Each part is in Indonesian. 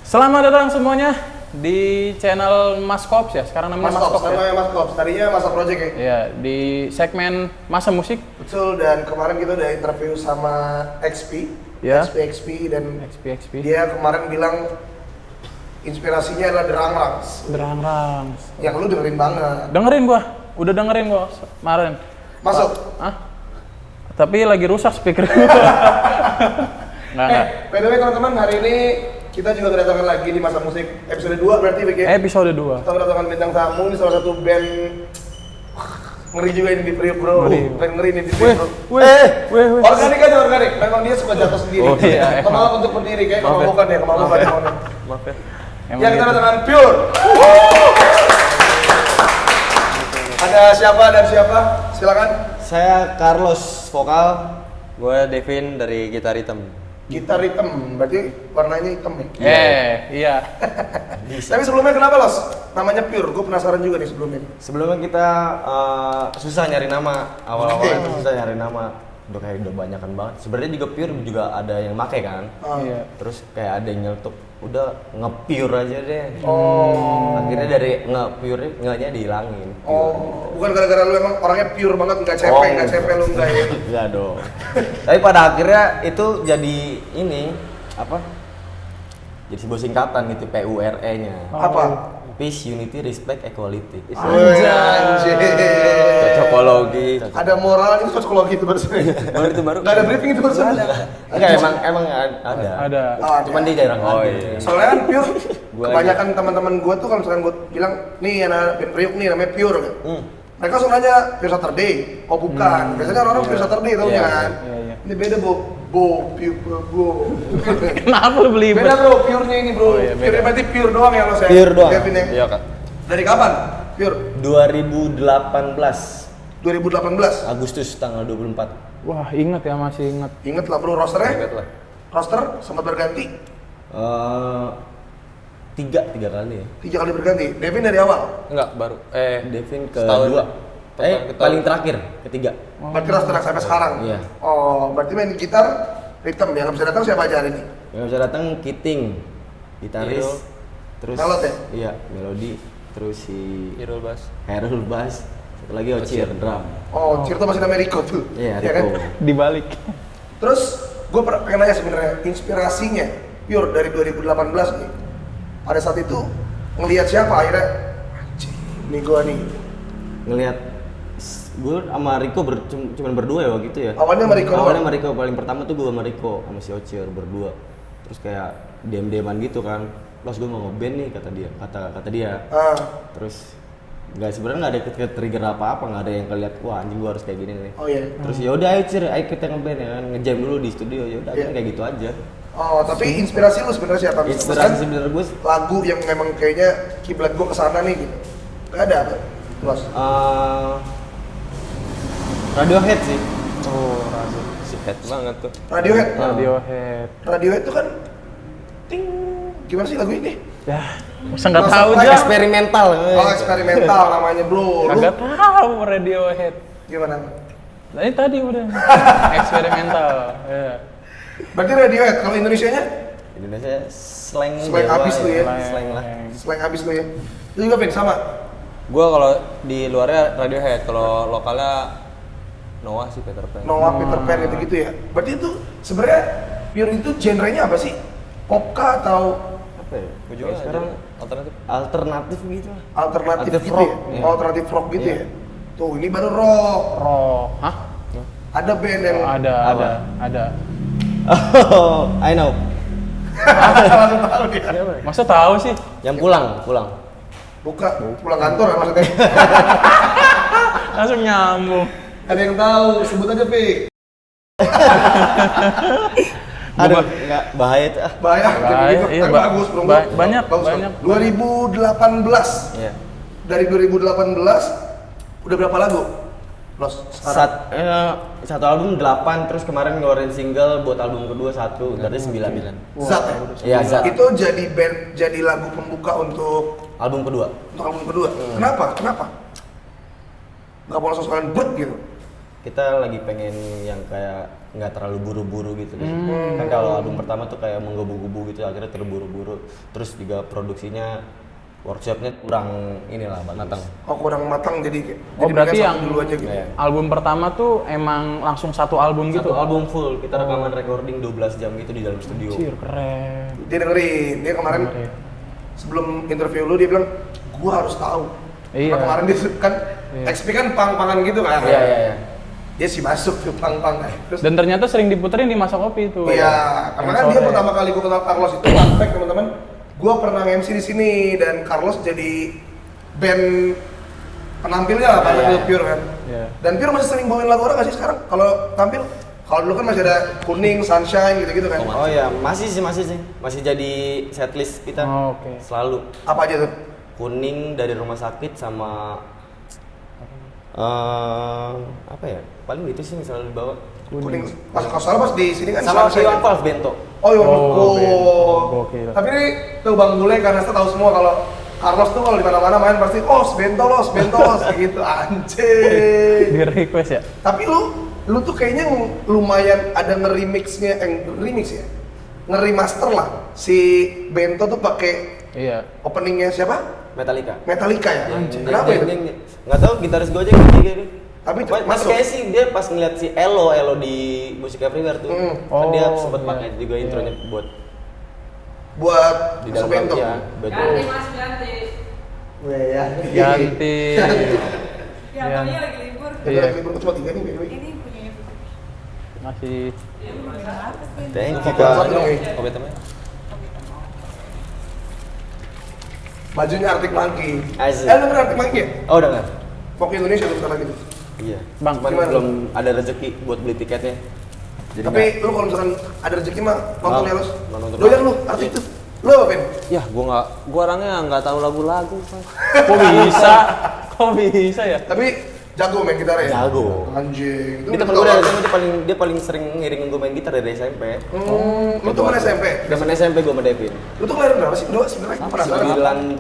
Selamat datang semuanya di channel Mas Kops ya. Sekarang namanya Mas Kops ya. Namanya Mas Kops. Tadinya Masa Project ya. Iya, di segmen Masa Musik. Betul, dan kemarin kita udah interview sama XP. Ya. XP dan XP. dia kemarin bilang inspirasinya adalah Derang Rangs. Derang Rangs. Yang lu dengerin banget. Dengerin gua. Udah dengerin gua kemarin. Masuk. Hah? Tapi lagi rusak speaker gua. Enggak. By the way teman-teman, hari ini kita juga kedatangan lagi di Masa Musik episode 2 berarti Vicky. Episode 2. Kita kedatangan bintang tamu, ini salah satu band ngeri juga ini di Priuk bro. Band ngeri ini di Priuk bro. Organik aja organik. Memang dia suka jatuh sendiri. Oh, iya, Kemauan untuk berdiri kayak kemauan ya, kemauan. Maaf ya. Ya kita kedatangan Pure. Ada siapa dan siapa? Silakan. Saya Carlos vokal, gue Devin dari gitar hitam. Gitar hitam, berarti warnanya hitam ya? Iya. Tapi sebelumnya kenapa Los? Namanya Pure, gue penasaran juga nih sebelumnya. Sebelumnya kita susah nyari nama, awal-awal itu susah nyari nama. Udah banyakan banget. Sebenarnya juga Pure juga ada yang make kan. Iya. Terus kayak ada yang nyeletuk, udah nge-pure aja deh. Oh. Akhirnya dari nge-pure nge-nya dihilangin. Oh, bukan gara-gara lu emang orangnya pure banget, nggak cepek lu enggak ya? Enggak dong. Tapi pada akhirnya itu jadi ini apa? Jadi sebuah singkatan gitu, PURE-nya. Apa? Peace, Unity, Respect, Equality. Anjir. Cocokologi. Ada moral itu cocokologi itu barusan. Baru itu baru. Nggak ada briefing itu barusan. Enggak, emang ada. Ada. Cuman dia jarang ada. Soalnya kan Pure, Gua kebanyakan teman-teman gue tuh kalau misalkan gue bilang, nih anak band Priuk nih namanya Pure kan. Mereka langsung nanya Pure Saturday. Oh bukan, biasanya orang Pure Saturday tau Iya, kan. iya. Ini beda Pure. Kenapa lu beli? Beda bro, Pure-nya ini bro. Oh, iya, beda. Pure berarti Pure doang ya lo saya. Pure doang. Kevin ya. Iya, Kak. Dari kapan? Pure? 2018 2018. Agustus tanggal 24. Wah, inget ya, masih inget. Ingat lah bro rosternya? Ingat lah. Roster sempat berganti? Tiga kali ya. 3 kali berganti. Devin dari awal? Enggak, baru. Devin setahun. kedua. Setahun. Paling terakhir, ketiga. Berarti roster yang sampai sekarang? Iya. Oh, berarti main gitar rhythm yang nggak bisa datang siapa aja hari ini? Yang bisa datang Kiting, gitaris, Irul. terus Melod ya? Iya, melodi, terus si Irul Bas. Herul bass, satu lagi Ocir drum. Oh, Cirto masih namanya Rico tuh. Iya, kan? Rico. Dibalik. Terus gue pengen nanya sebenarnya inspirasinya Pure dari 2018 nih. Pada saat itu ngelihat siapa akhirnya? Anjing, ini gue nih. Ngelihat gue sama Rico cuman berdua ya waktu itu ya. Awalnya sama Rico. Awalnya sama Rico, paling pertama tuh gue sama Rico sama si Ocir berdua. Terus kayak diam-diaman gitu kan. Los gue mau ngeband nih kata dia. Terus sebenarnya nggak ada trigger apa-apa, nggak ada yang kelihat wah anjing gue harus kayak gini nih. Oh iya. Terus ya udah ayo Cir, ayo kita ngeband ya kan, ngejam dulu di studio ya udah kayak gitu aja. Oh, tapi inspirasi lu sebenarnya siapa? Inspirasi sebenarnya gue lagu yang memang kayaknya kiblat gue kesana nih gitu. Gak ada apa? Los. Radiohead sih. Oh, Si head banget tuh. Radiohead. Radiohead. Radiohead itu kan ting gimana sih lagu ini? Ya, masa nggak Masa tahu lain aja. Eksperimental. Oh, eksperimental namanya bro. Lu Kagak tahu Radiohead. gimana? Nah, ini tadi udah eksperimental. Ya. Berarti Radiohead kalau Indonesianya Indonesia slang Slang Jawa abis tuh ya. Slang lah. slang habis lu ya. Lu juga Vin sama. Gua kalau di luarnya Radiohead, kalau lokalnya Noah sih, Peter Pan. Noah, Peter Pan gitu-gitu ya. Berarti itu sebenarnya Pure itu genrenya apa sih? Pop kah atau Apa ya? Gua juga Sekarang alternatif. alternatif gitu lah. alternatif Alternative gitu rock, ya? iya. Oh, alternatif rock gitu Iya. ya. Tuh, ini baru rock. Rock. Hah? Ada band yang Ada. Oh, I know. langsung tahu dia. Masa tahu sih? Yang pulang. Buka, pulang kantor ya maksudnya. Langsung nyambung. Ada yang tahu, sebut aja Vic. Aduh, enggak bahaya itu ah. Bahaya, Bahaya, gitu. iya, Tapi bagus bro. banyak. 2018. Iya. Dari 2018 udah berapa lagu? Los sekarang. Satu album 8, terus kemarin ngeluarin single buat album kedua 1, berarti 9. Zat ya? Iya, Zat. Itu jadi lagu pembuka untuk Album kedua. album kedua. Kenapa? Gak mau langsung sekalian bet gitu. Kita lagi pengen yang kayak nggak terlalu buru-buru gitu. Kan kalau album pertama tuh kayak menggebu-gebu gitu, akhirnya terburu-buru. Terus juga produksinya, workshopnya kurang inilah matang. Oh kurang matang jadi berarti mereka yang satu dulu aja gitu. Iya. album pertama tuh emang langsung satu album gitu? Satu album full, kita rekaman recording 12 jam gitu di dalam studio. Anjir, keren. Dia dengerin, dia kemarin sebelum interview lu dia bilang gua harus tahu. Iya. Karena kemarin dia kan XP kan pang-pangan gitu kan. Iya. Dia sih masuk tuh pang-pang. Terus Dan ternyata sering diputerin di Masa Kopi itu. iya, karena kan dia pertama kali gua kenal Carlos itu fun fact teman-teman. Gua pernah MC di sini dan Carlos jadi band penampilnya lah pada Pure kan. Iya. Dan Pure masih sering bawain lagu orang nggak sih sekarang kalau tampil? Kalau dulu kan masih ada Kuning, Sunshine gitu-gitu kan. Oh iya, masih sih. Masih jadi setlist kita. Oh, oke. Selalu. Apa aja tuh? Kuning dari Rumah Sakit sama apa ya? Paling itu sih yang selalu dibawa. Kuning. Pas pas di sini kan Sama Sunshine. Iwan Fals Bento. Oh iya, Gokil. Tapi ini tuh Bang Bule karena saya tahu semua kalau Carlos tuh kalau di mana-mana main pasti bentos gitu anjir. Di request ya? Tapi lu tuh kayaknya lumayan ada nge-remixnya, remix ya? Nge-remaster lah si Bento tuh pakai Iya. openingnya siapa? Metallica ya? Kenapa itu? Nggak tahu, gitaris gue aja ketiga nih. Tapi masuk kayak sih dia pas ngeliat si Elo di Music Everywhere tuh. Kan dia Oh, sempet iya. pakai juga intronya buat di dalam Bento. ya, buat Ganti mas, ganti. Ya. Ganti. Ya, Tony lagi libur. Iya. Libur cuma 3 nih, by the way. Ini punya Masih. dia belum bilang apa sih? thank you Kopi Kak. dong, Kopi temen. bajunya Arctic Monkey. Asik. Lu pernah Arctic Monkey ya? Oh udah nggak? Pok Indonesia bentar lagi tuh. Iya. Bang, Cuman gimana? belum ada rezeki buat beli tiketnya. Jadi Tapi lu kalau misalkan ada rezeki mah nonton ya, Los. Mau nonton. Doyan lu, Arctic tuh. Lu apa, Ben? Ya, gua orangnya nggak tahu lagu-lagu. Kok bisa? Kok bisa ya? Tapi jago main gitar ya? Jago. Anjing. Ini temen gue dari SMP dia paling sering ngiringin gue main gitar dari SMP. Lu tuh mana SMP? Zaman SMP gue sama Devin. Lu tuh kelahiran berapa sih? Dua sebenarnya aku penasaran.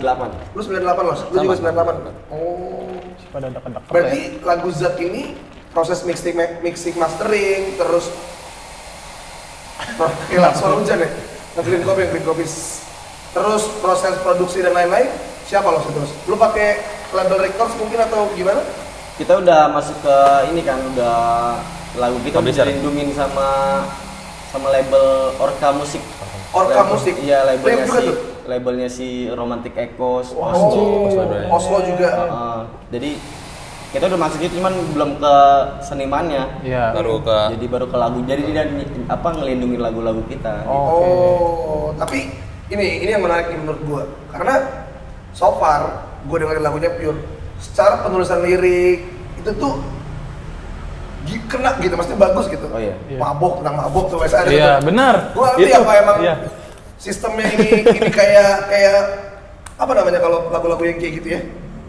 98. Lu 98 Los. Lu juga 98. Oh. Pada dekat-dekat. Berarti lagu Zat ini proses mixing mastering terus hilang suara hujan ya? Green Coffee terus proses produksi dan lain-lain siapa Los itu Los? Lu pakai label records mungkin atau gimana? Kita udah masuk ke ini kan, udah lagu kita udah Publisher. dilindungin sama label Orca Musik. Orca Musik? Iya, Label juga tuh? labelnya si Romantic Echoes. Oh, Oslo juga. Jadi kita udah masuk itu cuman belum ke senimannya. Iya. Baru ke Jadi baru ke lagu. Jadi dia ngelindungin lagu-lagu kita. Oh, tapi ini yang menarik nih menurut gua. Karena so far gua dengerin lagunya Pure, secara penulisan lirik itu tuh kena gitu, maksudnya bagus gitu. Oh iya. Mabok tentang mabok tuh biasa ada. Iya, gitu. benar. Gua ngerti Itu. apa emang Iya. sistemnya ini kayak apa namanya kalau lagu-lagu yang kayak gitu ya?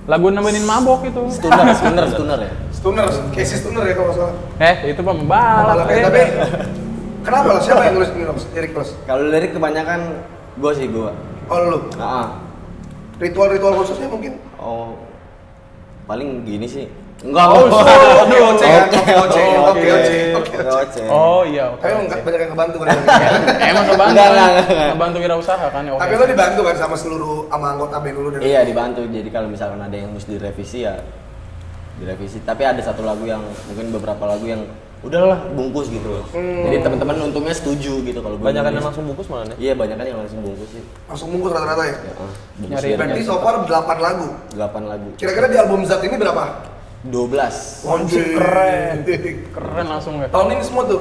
Lagu nemenin mabok itu. Stunner ya. Stoner, Casey Stoner ya kalau nggak salah. Itu pembalap. Tapi kenapa Los? Siapa yang nulis ini Los? Lirik Los? Kalau lirik kebanyakan gua. Oh lu? Ritual-ritual khususnya mungkin? Oh, paling gini sih. Enggak. Oke. Oh iya, oke. Tapi enggak banyak yang kebantu kan? Emang kebantu. Enggak. Kebantu wirausaha kan ya. Oke. Tapi lo dibantu kan sama seluruh anggota band lu dari Iya, dibantu. Jadi kalau misalkan ada yang mesti direvisi ya direvisi. Tapi ada satu lagu yang mungkin beberapa lagu yang udahlah bungkus gitu. Jadi teman-teman untungnya setuju gitu kalau gue. banyak yang langsung bungkus malah nih. Iya, banyak kan yang langsung bungkus sih. langsung bungkus rata-rata ya? Bungkus Nyari. lirik Berarti so far 8 lagu. 8 lagu. Kira-kira di album Zat ini berapa? 12. Anjir. Keren langsung ya. Tahun ini semua tuh.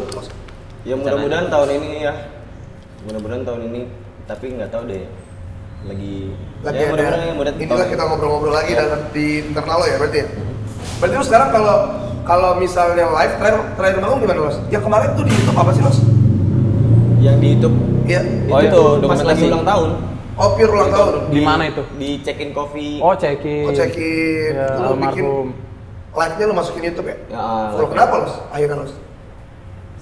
Ya mudah-mudahan tahun ini ya. Mudah-mudahan tahun ini, tapi nggak tahu deh. Lagi Lagi ya, ada. mudah-mudahan Inilah tahun kita ngobrol-ngobrol lagi Ya. di internal lo ya berarti ya. Berarti lu sekarang kalau misalnya live terakhir bangun gimana Los? Yang kemarin tuh di YouTube apa sih Los? yang di YouTube. Iya. Oh, itu pas dokumentasi. lagi ulang tahun. Oh, Pure ulang tahun. Di mana itu? Di Check-in Coffee. Oh, cekin. Oh, cekin. Ya, Lu bikin almarhum. live-nya lu masukin YouTube ya? Ya, Kalau live. kenapa Los? Akhirnya Los?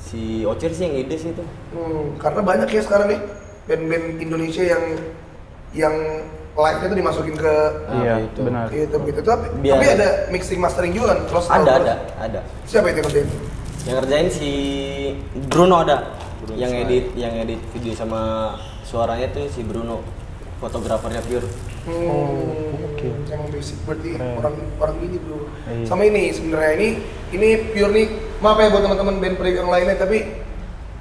Si Ocer sih yang ide sih itu. Karena banyak ya sekarang nih band-band Indonesia yang live-nya tuh dimasukin ke Iya, itu. benar. YouTube gitu. Tapi Biar- ada mixing mastering juga kan? Los tahu, Los? Ada. Siapa itu yang ngerjain? Yang ngerjain si Bruno ada. Yang edit video sama suaranya tuh si Bruno. Fotografernya Pure. Oke. Yang basic berarti Keren. orang ini bro. Iya. Sama ini sebenarnya ini Pure nih. Maaf ya buat teman-teman band Priok yang lainnya, tapi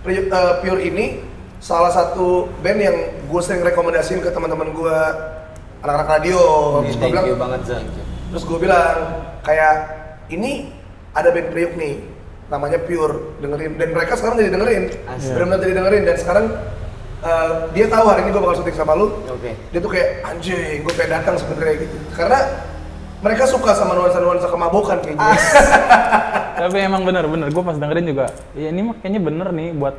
Pure ini salah satu band yang gue sering rekomendasiin ke teman-teman gue anak-anak radio. Terus gue Thank bilang, you banget Zan. terus gue bilang kayak ini ada band Priok nih, namanya Pure, dengerin. Dan mereka sekarang jadi dengerin, benar-benar jadi dengerin. Dan sekarang dia tahu hari ini gue bakal syuting sama lu. Oke. Dia tuh kayak anjing, gue pengen datang sebenarnya gitu. Karena mereka suka sama nuansa-nuansa kemabukan kayaknya. Tapi emang bener, gue pas dengerin juga, ya ini mah kayaknya bener nih buat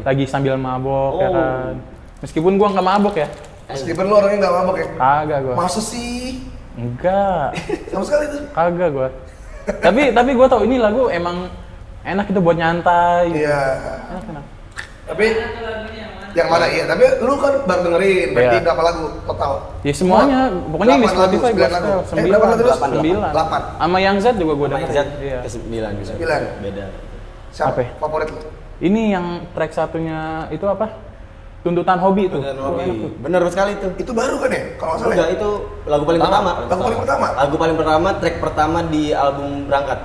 lagi sambil mabok ya kan. Meskipun gue nggak mabok ya. Meskipun lu orangnya nggak mabok ya. Kagak gue. Masa sih? Enggak. Sama sekali tuh. Kagak gue. Tapi gue tau ini lagu emang enak itu buat nyantai. Iya. Enak. Tapi yang mana iya? Tapi lu kan baru dengerin, berarti Iya. berapa lagu total? Ya semuanya, pokoknya di 8 lagu, Spotify gue 9 lagu. setel. Berapa lagu terus? 9. 8. Sama yang Z juga gue Sama dengerin. Zat Iya. ke-9 gitu. 9. Beda. Siapa Apa ya? favorit lu? Ini yang track satunya itu apa? Tuntutan Hobi itu. Tuntutan Hobi. Bener sekali tuh. Itu baru kan ya? Kalau nggak salah. Udah Ya? itu lagu paling pertama. Lagu paling pertama. Lagu paling pertama, track pertama di album Berangkat.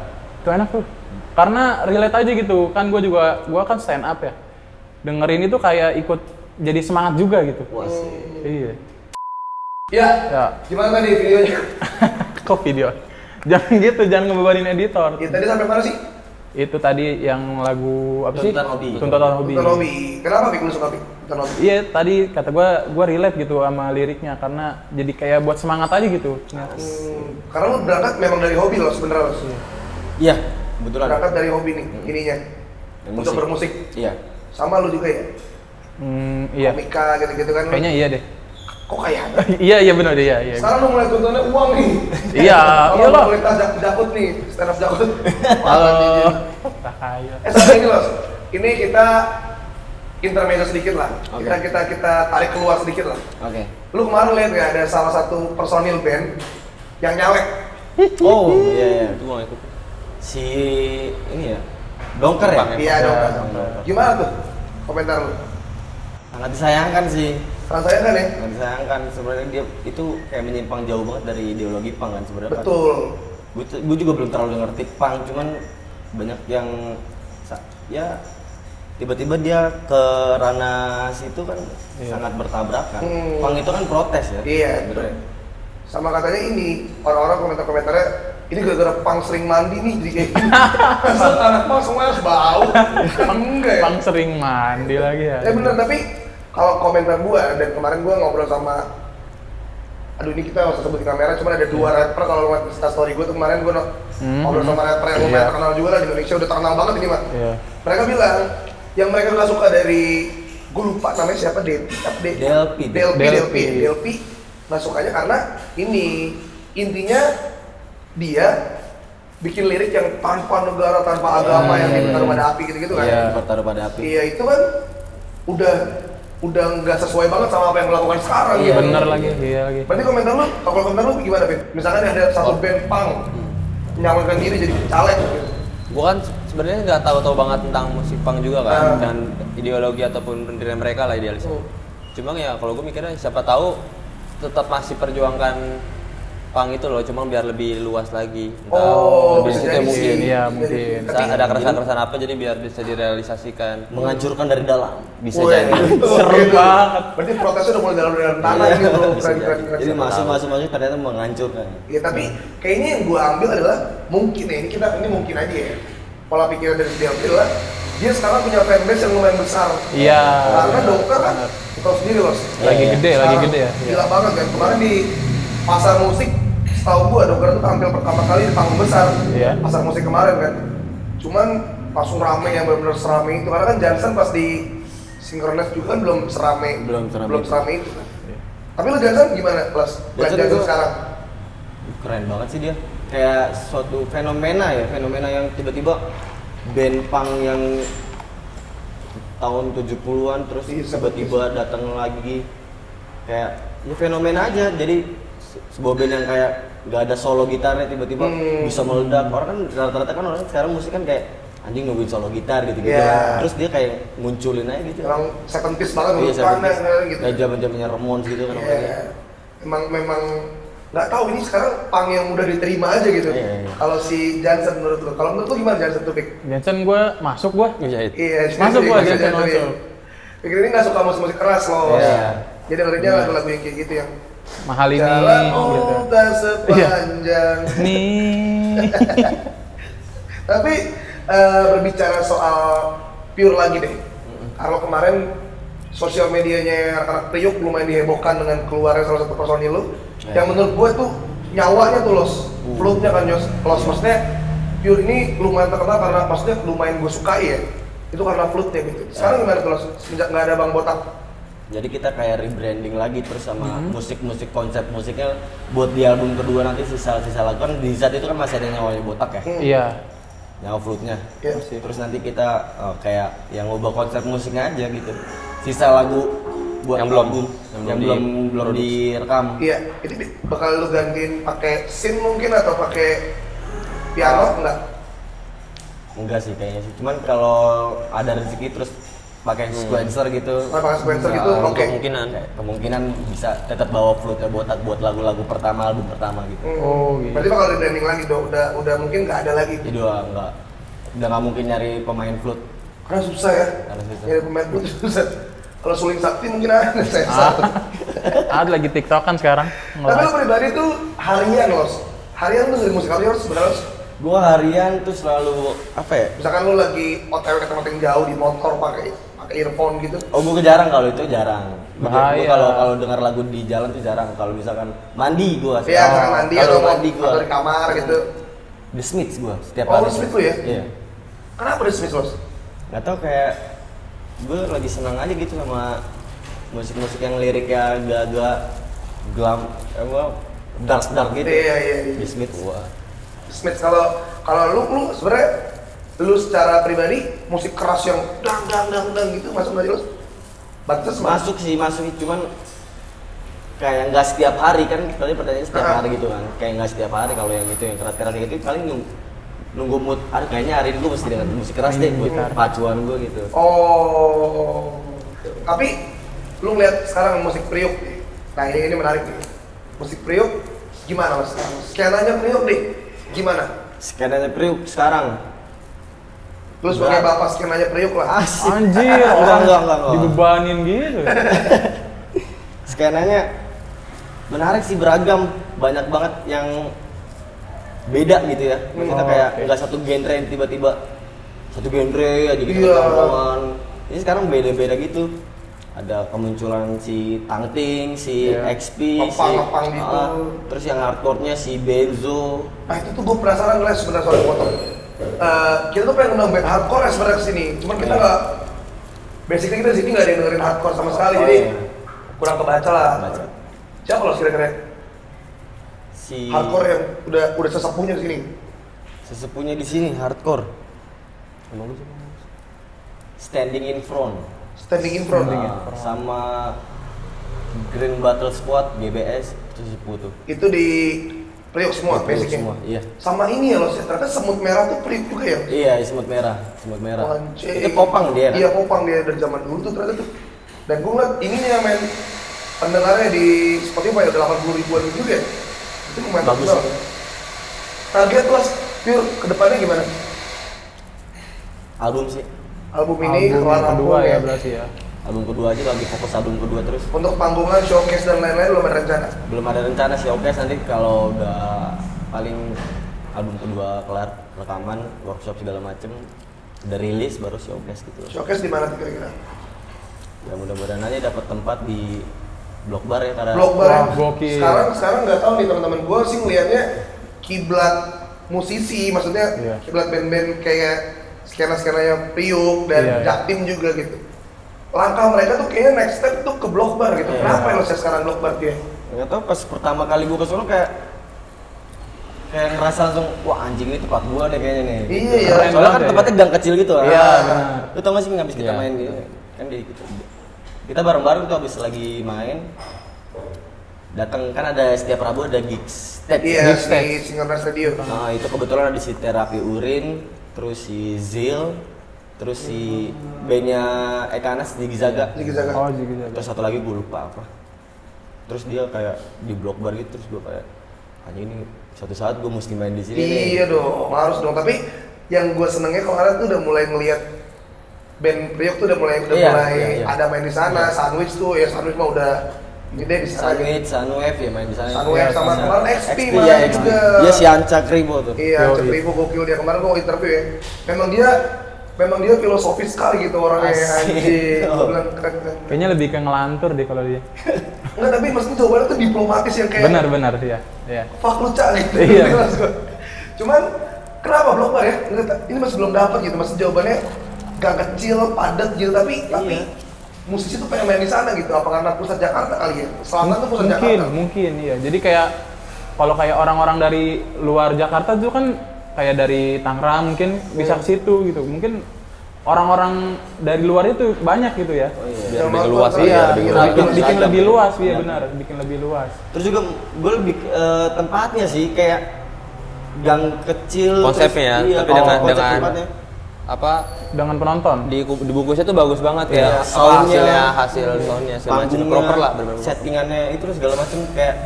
Itu enak tuh. Karena relate aja gitu. Kan gue kan stand up ya. Dengerin itu kayak ikut jadi semangat juga gitu. Wah sih. Iya. Ya. Ya. Gimana tadi videonya? Kok video? Jangan gitu, jangan ngebebanin editor. Ya tadi sampai mana sih? Itu tadi yang lagu apa sih? Tuntutan Hobi. Tuntutan Hobi. Tuntutan Hobi. Kenapa Pik lu suka Pik? Tuntutan Hobi. Iya, tadi kata gua relate gitu sama liriknya karena jadi kayak buat semangat aja gitu. Karena lu berangkat memang dari hobi lo sebenarnya. Los. Iya, kebetulan. Berangkat dari hobi nih, ininya. Dan Untuk musik. bermusik. Iya. Sama lu juga ya? Iya. Komika gitu-gitu kan. Kayaknya iya deh. Kok kayak Iya benar deh, iya. sekarang lu mulai tuntutannya uang nih. Iya, Kalau iyalah. komunitas Jakut nih, stand up Jakut. Halo. Kaya. Sama ini Los, ini kita intermezzo sedikit lah. Oke. Kita tarik keluar sedikit lah. Oke. Lu kemarin lihat nggak ada salah satu personil band yang nyalek? Oh, iya. Itu mau ikut. Si ini ya. Dongker ya? Iya dong. Dongker. Gimana tuh komentar lu? Sangat disayangkan sih. Rasanya kan ya? Sangat disayangkan sebenarnya dia itu kayak menyimpang jauh banget dari ideologi punk kan sebenarnya. kan. Betul. Gue juga belum terlalu ngerti punk, cuman banyak yang ya tiba-tiba dia ke ranah situ kan sangat bertabrakan. Punk itu kan protes ya. Iya. sebenarnya. Sama katanya ini orang-orang komentar-komentarnya ini gara-gara pang sering mandi nih jadi kayak gini. Masa anak pang semuanya harus bau? Kan enggak ya? Bang sering mandi lagi ya. Bener, tapi kalau komentar gua dan kemarin gua ngobrol sama aduh ini kita nggak usah sebut di kamera, cuman ada dua rapper kalau lu lihat instastory gua tuh kemarin gua ngobrol sama rapper yang lumayan terkenal juga lah di Indonesia, udah terkenal banget ini mah. Iya. Mereka bilang yang mereka nggak suka dari gua lupa namanya siapa Delpi nggak sukanya karena ini intinya dia bikin lirik yang tanpa negara, tanpa agama yang bertaruh pada api gitu-gitu kan. Iya, bertaruh pada api. Iya, itu kan udah nggak sesuai banget sama apa yang lo lakukan sekarang. Iya, gitu. Bener lagi, iya lagi. Berarti komentar lu, kalau komentar lu gimana, Bin? Misalkan ada satu band punk menyalurkan diri jadi caleg gitu. Gue kan sebenarnya nggak tahu banget tentang musik punk juga kan, dan ideologi ataupun pendirian mereka lah idealis. Cuma ya kalau gue mikirnya siapa tahu tetap masih perjuangkan punk itu loh, cuma biar lebih luas lagi. Lebih bisa situ jadi mungkin. sih. Iya, mungkin. Tapi- Ada keresahan-keresahan apa jadi biar bisa direalisasikan. Menghancurkan dari dalam. Bisa Wih, jadi. Seru gitu. banget. Berarti protesnya udah mulai dalam tanah Iya, gitu. bisa Keren. jadi. Jadi masuk ternyata menghancurkan. Ya tapi kayaknya yang gua ambil adalah mungkin ya, ini mungkin aja ya. Pola pikiran dari Delpi adalah dia sekarang punya fanbase yang lumayan besar. Iya. Karena Dongker kan tahu sendiri loh. Lagi gede, lagi Sekarang gede ya. Iya. Gila banget kan. Kemarin di pasar musik, setahu gua Dongker tuh tampil pertama kali di panggung besar. Iya. Pasar musik kemarin kan. Cuman langsung rame yang benar-benar serame itu. Karena kan Jansen pas di Synchronize juga kan belum serame itu kan. Tapi lu Jansen gimana kelas? Jansen Jansen tuh- sekarang? Keren banget sih dia. Kayak suatu fenomena yang tiba-tiba band punk yang tahun 70-an terus Iya, tiba-tiba datang lagi. Kayak ya fenomena aja. Jadi sebuah band yang kayak nggak ada solo gitarnya tiba-tiba bisa meledak. Orang kan rata-rata kan orang sekarang musik kan kayak anjing nungguin solo gitar gitu-gitu. Iya. Terus dia kayak munculin aja gitu. Emang 70s banget Iya, menurut saya gitu. kayak zaman-zamannya Ramones gitu kan. Iya. Memang nggak tahu ini sekarang punk yang udah diterima aja gitu. Iya. Kalau si Jansen menurut lo, kalau menurut lo gimana Jansen tuh, Pik? Jansen gue masuk gue. Ngejahit. Iya, Masuk gua, Jansen Jansen. masuk. Pikir ini nggak suka musik keras loh. Iya. Jadi dengerinnya lagu-lagu yang kayak gitu yang Mahal ini jalanmu gitu. tak sepanjang. Nih. Tapi berbicara soal Pure lagi deh. Kalau kemarin sosial medianya anak Priuk lumayan dihebohkan dengan keluarnya salah satu personil lu. Yang menurut gue tuh nyawanya tuh los, floatnya kan los. Maksudnya Pure ini lumayan terkenal karena maksudnya lumayan gue sukai ya. Itu karena floatnya gitu. Sekarang gimana tuh los? Semenjak nggak ada Bang Botak. Jadi kita kayak rebranding lagi terus sama musik-musik konsep musiknya buat di album kedua nanti sisa-sisa lagu kan di saat itu kan masih ada nyawanya botak ya. Iya. Nyawa flute-nya. Iya. Terus nanti kita kayak yang ngubah konsep musiknya aja gitu. Sisa lagu buat Yang belum. album Yang yang belum belum direkam. Iya, ini bakal lu gantiin pakai synth mungkin atau pakai piano enggak? Enggak sih kayaknya sih. Cuman kalau ada rezeki terus pakai sequencer gitu. Nah, pakai sequencer gitu, Nah, oke. Kemungkinan. kayak kemungkinan bisa tetap bawa flute-nya botak buat lagu-lagu pertama album pertama gitu. Oh, gitu. Berarti bakal rebranding lagi dong, udah mungkin nggak ada lagi. Jadi udah nggak mungkin nyari pemain flute. Karena susah ya. Karena susah. Nyari pemain pun susah. Kalau suling sakti mungkin ada saya satu. Ada lagi TikTok kan sekarang. Tapi lu pribadi tuh harian los. Harian tuh dari musik apa los sebenarnya los? Gua harian tuh selalu apa ya? Misalkan lu lagi OTW ke tempat yang jauh di motor pakai earphone gitu. Oh, gue jarang kalau itu jarang. Gua Bahaya. kalau dengar lagu di jalan tuh jarang. Kalau misalkan mandi gua. Iya, misalkan mandi kalau atau mandi gua. atau di kamar gitu. The Smiths gua setiap Oh, hari. The Smiths lu ya? Iya. Kenapa The Smiths los? Gak tau kayak gue lagi senang aja gitu sama musik-musik yang liriknya agak-agak glam, dark gitu. Iya. The Smiths. The Smiths kalau lu sebenarnya lu secara pribadi musik keras yang dang gitu masuk nggak sih los? Batas Masuk sih, cuman kayak nggak setiap hari kan, tadi pertanyaan setiap hari gitu kan, kayak nggak setiap hari. Kalau yang itu yang keras gitu paling nunggu mood, kayaknya hari ini gue mesti dengan musik keras deh buat pacuan gue gitu. Oh, tapi lu ngeliat sekarang musik Priuk nih. Nah ini menarik nih. Musik Priuk gimana mas? Skenanya Priuk nih gimana? Skenanya Priuk sekarang Lu sebagai bapak skenanya Priuk lah. asik. Anjir, Enggak. dibebanin gitu. Skenanya menarik sih, beragam, banyak banget yang beda gitu ya. Kita kayak oke. nggak satu genre yang tiba-tiba satu genre aja gitu. Iya. Tongkrongan. Ini sekarang beda-beda gitu. Ada kemunculan si Tangting, si Iya. XP, Ngepang-ngepang gitu. terus yang hardcore-nya si Benzo. Nah itu tuh gue penasaran Les sebenarnya soal potong. Kita tuh pengen undang band hardcore ya sebenarnya kesini. Cuman kita nggak, basically kita di sini nggak ada yang dengerin hardcore sama sekali. Oh, Jadi iya. kurang kebaca lah. Kebaca. Siapa lo kira-kira Si hardcore yang udah sesepuhnya di sini? sesepuhnya di sini hardcore. Standing in Front. Standing in front. Sama Green Battle Squad, GBS, itu sepuh tuh. Itu di Priuk semua, Priuk basicnya. semua, iya. Sama ini ya loh, ternyata semut merah tuh Priuk juga ya? Iya, semut merah. Anjing. Itu popang dia kan? Iya popang dia dari zaman dulu tuh ternyata tuh. Dan gue ngeliat ininya men, pendengarnya di Spotify udah 80 ribuan juga ya. Itu lumayan Bagus. banget. Target plus Pure kedepannya gimana? Album sih. Album ini Album kelar kedua rampung ya berarti ya. Album kedua aja, lagi fokus album kedua terus. Untuk panggungan, showcase dan lain-lain belum ada rencana? Belum ada rencana sih, oke nanti kalau udah paling album kedua kelar, rekaman, workshop segala macem, udah rilis baru showcase gitu. Showcase di mana tuh kira-kira? Ya mudah-mudahan aja dapat tempat di Blok Bar ya, karena Blok bar. Wah, gokil. Sekarang nggak tahu nih teman-teman gue sih ngelihatnya kiblat musisi, maksudnya Iya. kiblat band-band kayak skena-skenanya Priuk dan Iya, iya. Jaktim juga gitu. Langkah mereka tuh kayaknya next step tuh ke Blok Bar gitu. Iya. Kenapa ya lo sekarang Blok Bar dia? nggak tahu pas pertama kali gua ke sono kayak ngerasa langsung, wah anjing ini tempat gua deh kayaknya nih. Iya, iya. Soalnya kan Keren banget tempatnya gang kecil gitu. Iya, Ah. benar. Lu tau gak sih habis kita Iya. main gitu? Kan kita bareng-bareng tuh habis lagi main. Datang kan ada setiap Rabu ada gigs stage. Iya, Big stage. di Singernas Radio. Nah, itu kebetulan ada si terapi urin, terus si Zil, terus si bandnya Ekanas Ziggy Zaga. Oh juga. Terus satu lagi gue lupa apa. Terus dia kayak di blok bar gitu, terus gue kayak anjing ini suatu saat gue mesti main di sini nih. Iya dong, harus dong. Tapi yang gue senengnya kemarin tuh udah mulai ngeliat band Priok tuh udah mulai Iya. ada main di sana. Sandwich tuh ya, Sandwich mah udah ini deh di sana. Sandwich, Sunwave ya main di sana. Sunwave sama kemarin XP ya, main XP. juga. Iya si Anca Kribo tuh. Iya, Cepribo gokil dia kemarin gua interview ya. Memang dia filosofis sekali gitu orangnya Asik. anjing. Gua Oh. bilang keren. Kayaknya lebih ke ngelantur deh kalau dia. Enggak, tapi maksudnya jawabannya tuh diplomatis yang kayak Benar ya. Iya. fuck lu Cak gitu. Iya. Maksud gua. Cuman kenapa blok bar ya? Ini masih belum dapat gitu. Masih jawabannya gang kecil, padat gitu tapi musisi tuh pengen main di sana gitu. Apa karena pusat Jakarta kali ya? Selatan tuh pusat Jakarta. Mungkin iya. Jadi kayak kalau kayak orang-orang dari luar Jakarta tuh kan kayak dari Tangerang mungkin bisa ke situ gitu. Mungkin orang-orang dari luar itu banyak gitu ya. Biar lebih luas Iya, ya. Bikin lebih luas, iya benar, bikin lebih luas. Terus juga gue lebih tempatnya sih kayak gang kecil. Konsepnya terus, ya, tapi dengan tempatnya. apa Dengan penonton. dibungkusnya tuh bagus banget ya. Apa Soundnya, hasil soundnya segala macam panggungnya, proper lah benar-benar. settingannya itu terus segala macam kayak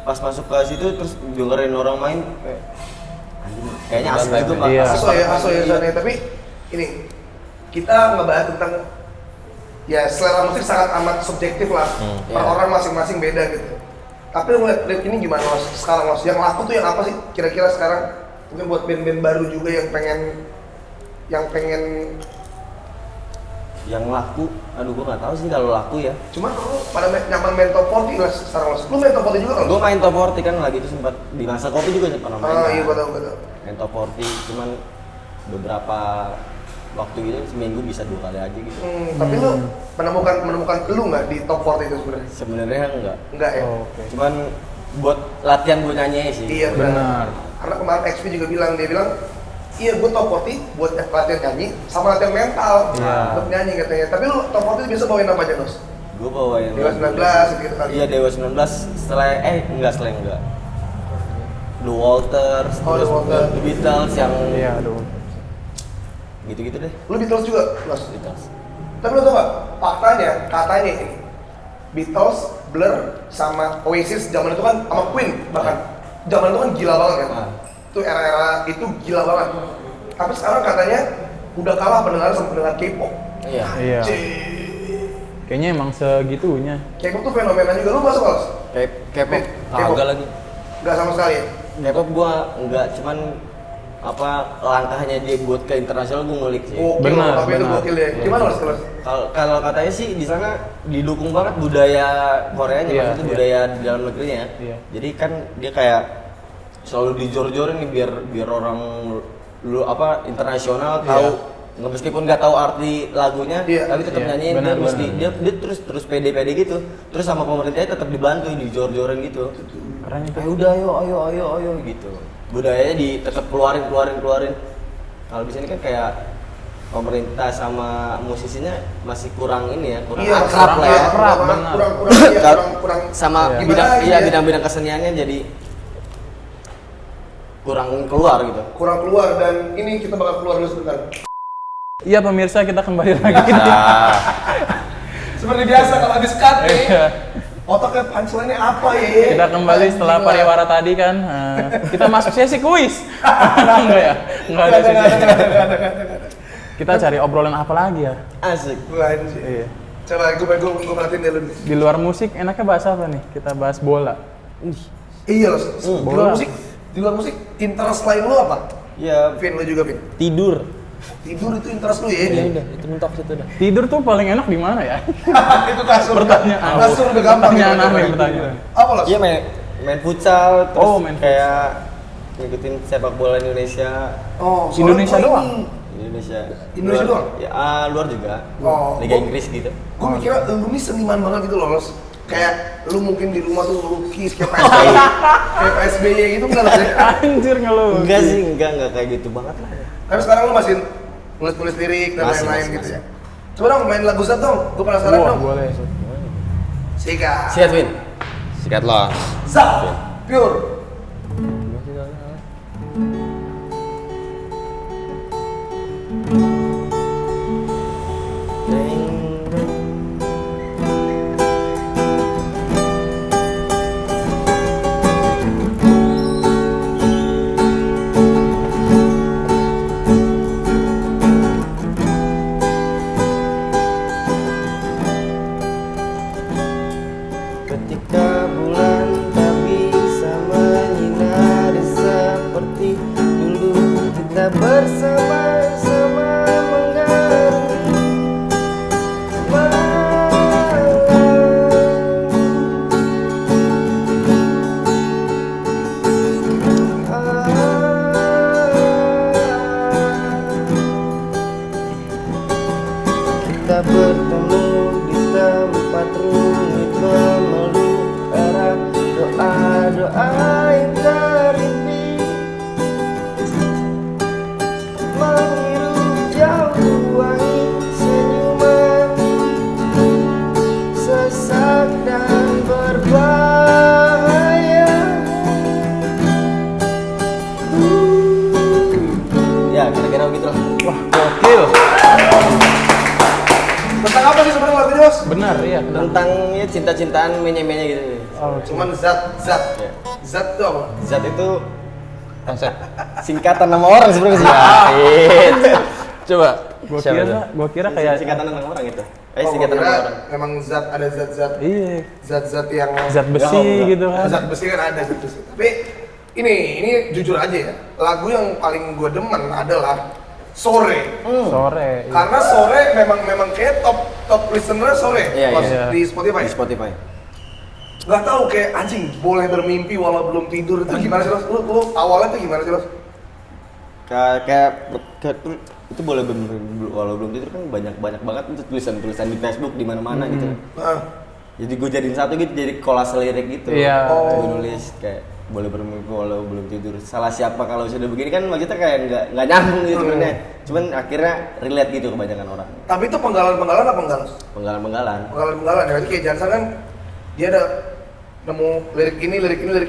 pas masuk ke situ terus dengerin orang main kayak anjing, kayaknya asik Iya. juga Pak. Iya. Aso ya sana. Tapi ini kita ngebahas tentang ya selera musik sangat amat subjektif lah. Per Iya. orang masing-masing beda gitu. Tapi lu ngeliat ini gimana Los? Sekarang Los, yang laku tuh yang apa sih kira-kira sekarang? Mungkin buat band-band baru juga yang pengen Yang laku, aduh gue nggak tahu sih kalau laku ya. cuman lu pada nyaman main top 40 lah sekarang Los. Lu main top 40 juga kan? Gue main top 40 kan lagi itu sempat di masa kopi juga pernah main. Ah kan. iya gua tahu. Main top 40 cuman beberapa waktu gitu seminggu bisa 2 kali aja gitu. Tapi lu menemukan lu nggak di top 40 itu sebenarnya? Sebenarnya enggak. Enggak ya? Oh, oke. Cuman buat latihan gue nyanyi sih. Iya Benar. Karena kemarin XP juga bilang, dia bilang iya gue top 40 buat latihan nyanyi sama latihan mental untuk nyanyi katanya. Tapi lu top 40 biasa bawain apa aja Los? Gue bawain Dewa 19 gitu kan? Iya Dewa 19 enggak. The Walters, Oh, The terus Walters. The Beatles yang Iya, aduh. gitu-gitu deh. Lu Beatles juga Los? Beatles. Tapi lu tau gak? Faktanya, katanya ini Beatles, Blur, sama Oasis zaman itu kan sama Queen bahkan zaman itu kan gila banget kan? Ah. Itu era-era itu gila banget. Tapi sekarang katanya udah kalah pendengar sama pendengar K-pop. Iya. Iya. Kayaknya emang segitunya. K-pop tuh fenomena juga, lu masuk Los? K-pop. Kagak lagi. Gak sama sekali ya? K-pop gue enggak, cuman apa langkahnya dia buat ke internasional gue ngulik sih. Gokil, Benar, tapi itu benar. gokil ya. Gimana Los? Kalau katanya sih di sana didukung banget budaya Koreanya, Iya, maksudnya iya. budaya di dalam negerinya. Iya. Jadi kan dia kayak selalu dijor-jorin nih biar orang lu apa internasional tahu nggak meskipun nggak tahu arti lagunya Iya. tapi tetap Iya, nyanyiin benar, dia mesti benar. dia terus pede gitu terus sama pemerintahnya tetap dibantu dijor-jorin gitu Keren itu. udah ayo gitu budayanya tetap keluarin kalau di sini kan kayak pemerintah sama musisinya masih kurang ini ya kurang Iya, akrab lah ya akrab, benar. kurang sama Iya. bidang Gimana ya? bidang-bidang keseniannya jadi kurang keluar gitu. kurang keluar dan ini kita bakal keluar dulu sebentar. Iya pemirsa, kita kembali lagi. Seperti biasa kalau habis cut nih, Iya. otaknya punchline-nya apa ya? Kita kembali setelah pariwara tadi kan. Kita masuk sesi kuis. Enggak ya? Enggak ada sesi. Kita cari obrolan apa lagi ya? Asik. Anjir. Iya. Coba gue perhatiin dulu nih. Di luar musik enaknya bahas apa nih? Kita bahas bola. Iya loh, bola. di luar musik, interest lain lu apa? Ya Vin, lu juga Vin? Tidur. Tidur itu interest lu ya? Ya udah, itu mentok situ dah. Tidur tuh paling enak di mana ya? Itu kasur. Pertanyaan. Kasur udah gampang. Pertanyaan gitu. aneh, pertanyaan. Apa loh? Iya main futsal terus Oh, main kayak ngikutin sepak bola Indonesia. Oh, soalnya Indonesia gua doang? ini, Indonesia Indonesia doang? Ya luar juga. Oh. Liga Inggris gitu. Gue mikirnya lu nih seniman banget gitu loh, Los. Kayak lu mungkin di rumah tuh lukis kayak PSBY gitu enggak sih? Anjir ngeluh. Enggak sih, enggak kayak gitu banget lah. Tapi sekarang lu masih nulis lirik dan Masih, lain-lain masih, gitu masih. ya. Coba dong main lagu Zat dong, gue penasaran Wah, dong. boleh. Sikat. Siap Win. Sikat lo. Zat, pure. tentang ya cinta-cintaan menye-menye gitu. Oh, Cuman zat Ya. zat itu apa? Zat itu Konsep. singkatan nama orang sebenarnya sih. Coba. Gua kira kayak singkatan nama orang itu. Oh, Singkatan gua nama kira orang. memang zat ada zat-zat iya, zat-zat yang zat besi Enggak. gitu kan. zat besi kan ada zat besi. Tapi ini jujur aja ya. Lagu yang paling gue demen adalah Sore. Sore. Iya. Karena Sore memang kayak top listener Sore Iya, pas iya. di Spotify. Di Spotify. Gak tahu kayak anjing boleh bermimpi walau belum tidur itu gimana sih Los? Lu awalnya tuh gimana sih Los? Kayak itu boleh bener walau belum tidur kan banyak banget itu tulisan di Facebook di mana-mana gitu. Nah, Jadi gue jadiin satu gitu jadi kolase lirik gitu. Iya. Gue nulis kayak boleh bermimpi walau belum tidur. Salah siapa kalau sudah begini kan maksudnya kayak nggak nyambung gitu sebenarnya. Cuman akhirnya relate gitu kebanyakan orang. tapi itu penggalan-penggalan apa enggak Los? Penggalan-penggalan. Penggalan-penggalan ya, berarti kayak Jansan kan dia ada nemu lirik ini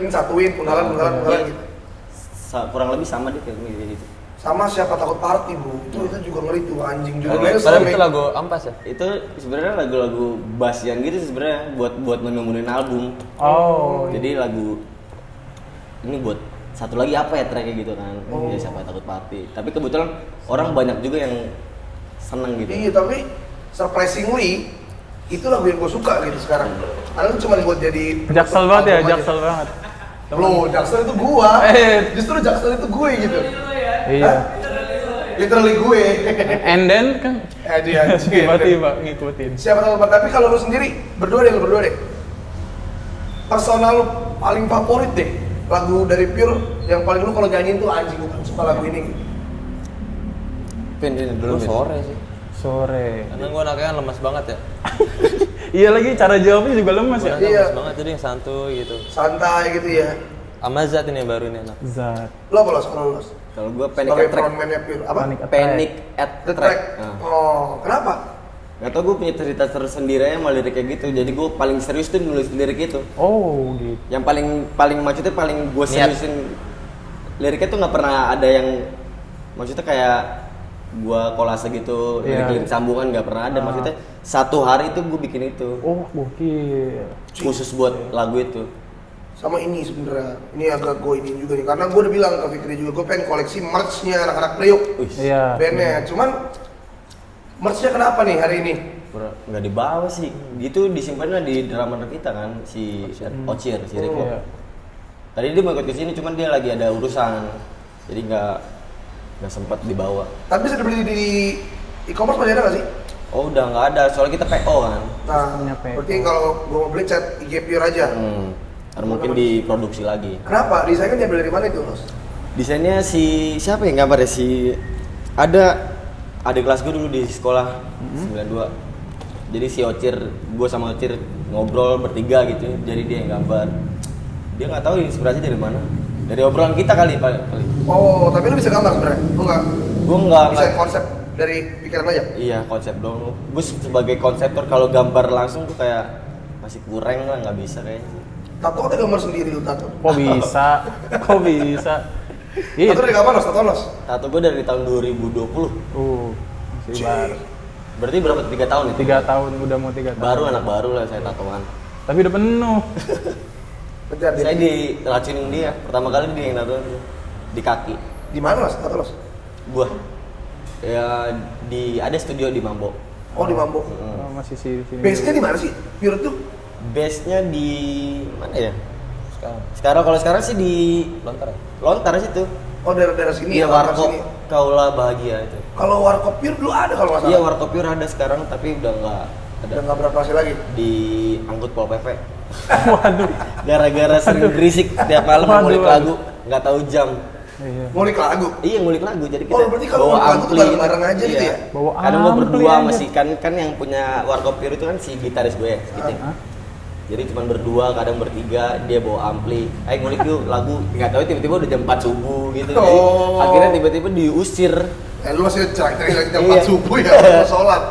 satuin penggalan Iya. gitu. Kurang lebih sama deh kayak gitu. Sama siapa takut party bro, itu juga ngeri tuh anjing juga. Padahal itu lagu ampas ya. Itu sebenarnya lagu-lagu basian gitu sih sebenarnya buat menemuin album. Oh. Jadi lagu ini buat satu lagi apa ya tracknya gitu kan. Ya siapa yang takut party. Tapi kebetulan orang banyak juga yang seneng gitu. Iya tapi surprisingly itu lagu yang gue suka gitu sekarang. Karena itu cuma buat jadi Jaksel banget ya, album aja. Jaksel banget. Loh, Jaksel itu gua. Justru Jaksel itu gue gitu. Iya. Literally gue. And then kan Dia anjing. tiba-tiba ngikutin. Siapa tahu tapi kalau lu sendiri berdua deh. Personal lu paling favorit deh lagu dari Pure yang paling lu kalau nyanyiin tuh anjing gue suka lagu ini. Pin ini dulu sore sih. Sore. Karena gue anaknya kan lemas banget ya. Iya lagi cara jawabnya juga lemas Gue ya. anaknya Iya. lemas banget jadi yang santuy gitu. Santai gitu ya. Sama Zat ini yang baru ini enak. Zat. Lo apa Los? Kalau Los? Kalau gue Panic Sebagai at Track. frontman-nya Pure. Apa? Panic at The Track. Track. Nah. Oh, kenapa? Gak tau gue punya cerita tersendiri aja sama lirik kayak gitu. Jadi gue paling serius tuh nulis lirik itu. Oh gitu. Yang paling maksudnya paling gue seriusin liriknya tuh nggak pernah ada yang maksudnya kayak gue kolase gitu Iya. lirik sambungan nggak pernah ada. Maksudnya satu hari itu gue bikin itu Oh gokil. khusus buat lagu itu. Sama ini sebenarnya. Ini agak gue ini juga nih. Karena gue udah bilang ke Fikri juga gue pengen koleksi merch-nya anak-anak Priok. Iya. Bandnya. Cuman merch-nya kenapa nih hari ini? Nggak dibawa sih. Gitu disimpannya di drummer kita kan si Ocir si Rico. Iya. Tadi dia mau ikut kesini cuman dia lagi ada urusan. Jadi nggak sempat dibawa. Tapi bisa dibeli di e-commerce masih ada nggak sih? Oh udah nggak ada soalnya kita PO kan. Nah, Punya PO. berarti kalau gue mau beli chat IG Pure aja. Karena mungkin diproduksi lagi. Kenapa? Desain kan diambil dari mana itu, Los? Desainnya si siapa yang gambar ya si ada kelas gue dulu di sekolah 92. Jadi si Ocir, gue sama Ocir ngobrol bertiga gitu. Jadi dia yang gambar. Dia nggak tahu inspirasi dari mana. Dari obrolan kita kali. Oh, tapi lu bisa gambar sebenarnya? Lu nggak? Gue nggak. Bisa konsep dari pikiran aja? Iya konsep dong. Gue sebagai konseptor kalau gambar langsung tuh kayak masih kurang lah nggak bisa kayaknya. Tato ada gambar sendiri lu tato? Kok bisa? Kok bisa? Iya. Tato dari kapan, Los? Tato, Los? Tato gue dari tahun 2020. Masih baru. Berarti berapa? 3 tahun ya? 3 tahun udah mau 3 tahun. Baru anak baru lah saya tatoan. Tapi udah penuh. Kejar dia. Saya diracunin dia. Pertama kali dia yang tatoan di kaki. Di mana, Los? Tato, Los? Gua ya ada studio di Mambo. Oh, di Mambo. Oh, masih sini. Base-nya di mana sih? Pure tuh? Base-nya di mana ya? Sekarang Kalau sekarang sih di lontar ya. Lontar situ. Oh, daerah sini Iya ya? Warkop sini. Kaula Bahagia itu. Kalau Warkop Pure dulu ada kalau nggak salah? Iya Warkop Pure ada sekarang tapi udah nggak ada. Udah nggak beroperasi lagi? Diangkut Pol PP. Waduh. Gara-gara sering berisik tiap malam Waduh, ngulik waduh. lagu, nggak tahu jam. Iya. Ngulik lagu? Iya ngulik lagu jadi kita Oh, berarti kalau ngulik lagu tuh bareng-bareng aja gitu ya? Bawa Kadang gue ampli berdua aja. masih kan yang punya Warkop Pure itu kan si gitaris gue ya, gitu. Jadi cuma berdua, kadang bertiga, dia bawa ampli. Ngulik yuk lagu, nggak tahu tiba-tiba udah jam 4 subuh gitu. Jadi Oh. akhirnya tiba-tiba diusir. Lu masih cari lagi jam Iya. 4 subuh ya, mau sholat.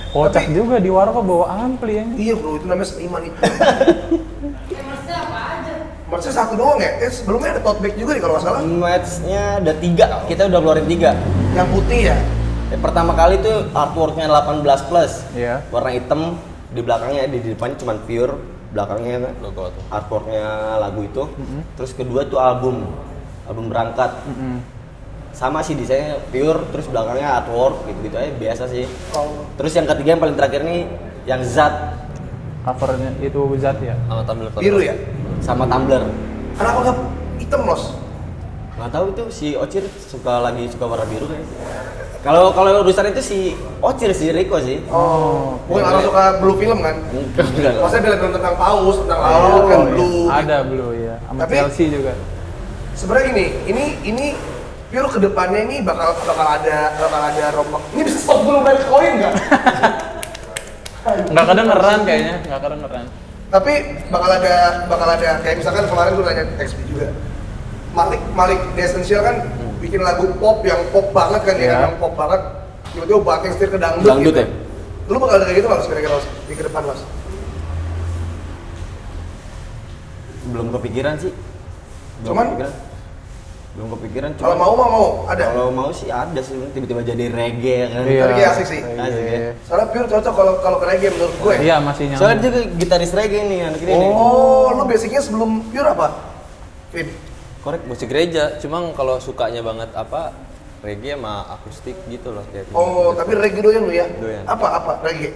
Kocak juga di warkop bawa ampli ya. Iya bro, itu namanya seniman itu. Merchnya apa aja? Merchnya satu doang ya? Sebelumnya ada tote bag juga nih kalau nggak salah. Matchnya ada 3, kita udah keluarin 3. Yang putih ya? Pertama kali tuh artworknya 18+, Iya. warna hitam, Di belakangnya, di depannya cuma pure, belakangnya Logo tuh. artworknya lagu itu. Terus kedua tuh album berangkat. Sama sih desainnya pure, terus belakangnya artwork gitu-gitu aja biasa sih. Terus yang ketiga yang paling terakhir nih yang Zat Covernya itu Zat ya. Sama Tumblr. Biru ya? sama Tumblr. Kenapa nggak hitam Los? Nggak tahu itu si Ocir suka warna biru kayaknya. Kalau urusan itu si Ocir si Rico sih. Oh, bukan orang suka blue film kan? Enggak. Maksudnya film tentang paus, tentang laut kan blue. Ada blue ya. Sama Tapi- Chelsea juga. Sebenarnya ini Pure kedepannya ini bakal ada rombak. Ini bisa stop dulu main koin nggak? Nggak kedengeran kayaknya, nggak kedengeran. Tapi bakal ada kayak misalkan kemarin gue nanya XP juga. Malik The Essential kan bikin lagu pop yang pop banget kan Iya. yang pop banget. Tiba-tiba banting setir ke dangdut Dangdut gitu. ya? Lu bakal ada kayak gitu Mas kira-kira Mas di ke depan Mas? Belum kepikiran sih. Cuman? Belum kepikiran. Kalau mau ada. Kalau mau sih ada sih, tiba-tiba jadi reggae kan. Iya. Reggae asik sih. Asik ya. Soalnya Pure cocok kalau ke reggae menurut gue. Iya masih nyambung. Soalnya dia gitaris reggae nih anak ini nih. Oh, lu basicnya sebelum Pure apa? Vin? Korek. Musik gereja, cuma kalau sukanya banget apa reggae sama akustik gitu loh kayak. Oh, tapi reggae doyan lu ya? Doyan. Apa reggae?